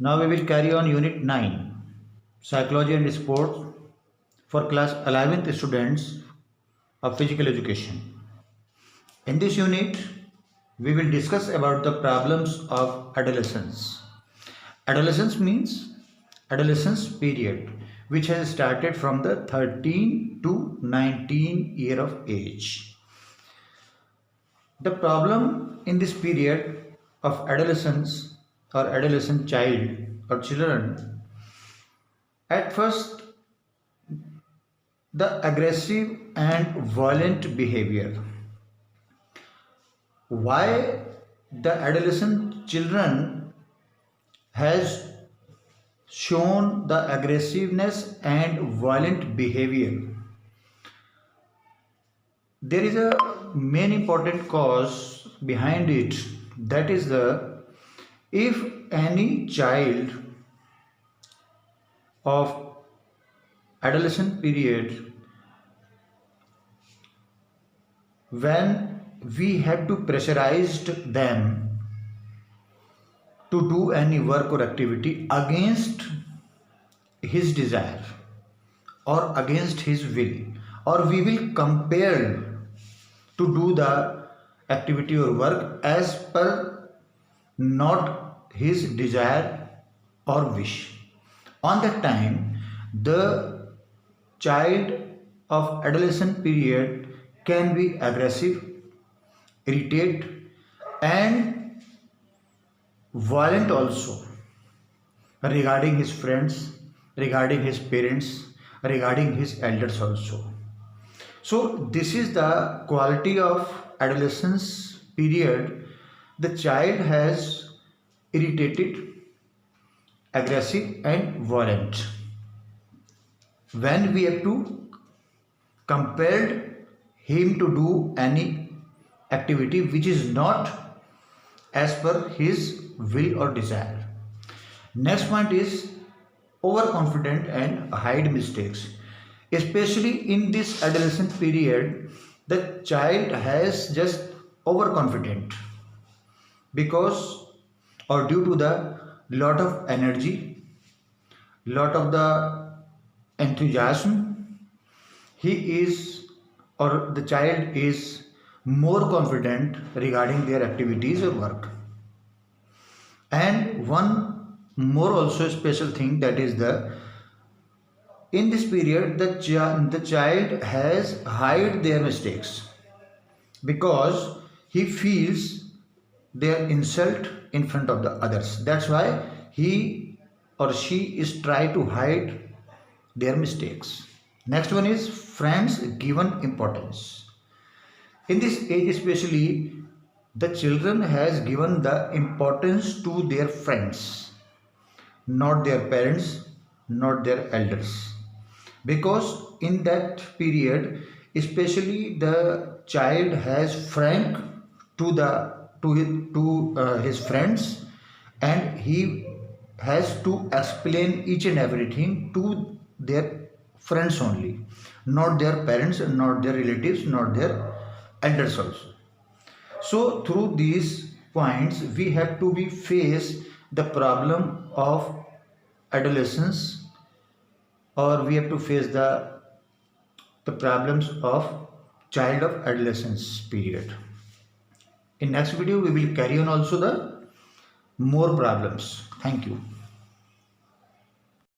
Now we will carry on Unit 9, Psychology and Sports for class 11th students of physical education. In this unit, we will discuss about the problems of adolescence. Adolescence means adolescence period, which has started from the 13 to 19 year of age. The problem in this period of adolescence or adolescent child or children, at first the aggressive and violent behavior. Why the adolescent children has shown the aggressiveness and violent behavior? There is a main important cause behind it, that is the if any child of adolescent period, when we have to pressurize them to do any work or activity against his desire or against his will, or we will compel to do the activity or work as per not his desire or wish. On that time, the child of adolescent period can be aggressive, irritate, and violent also regarding his friends, regarding his parents, regarding his elders also. So this is the quality of adolescence period. The child has irritated, aggressive and violent. When we have to compelled him to do any activity which is not as per his will or desire. Next point is overconfident and hide mistakes. Especially in this adolescent period, the child has just overconfident because or due to the lot of energy, lot of the enthusiasm, he is or the child is more confident regarding their activities or work. And one more also special thing, that is the in this period the child has hide their mistakes because he feels their insult in front of the others. That's why he or she is try to hide their mistakes. Next one is friends given importance. In this age especially, the children has given the importance to their friends, not their parents, not their elders, because in that period especially the child has frank to his friends, and he has to explain each and everything to their friends only, not their parents, not their relatives, not their elders also. So through these points we have to be face the problem of adolescence, or we have to face the problems of child of adolescence period. In next video we will carry on also the more problems. Thank you.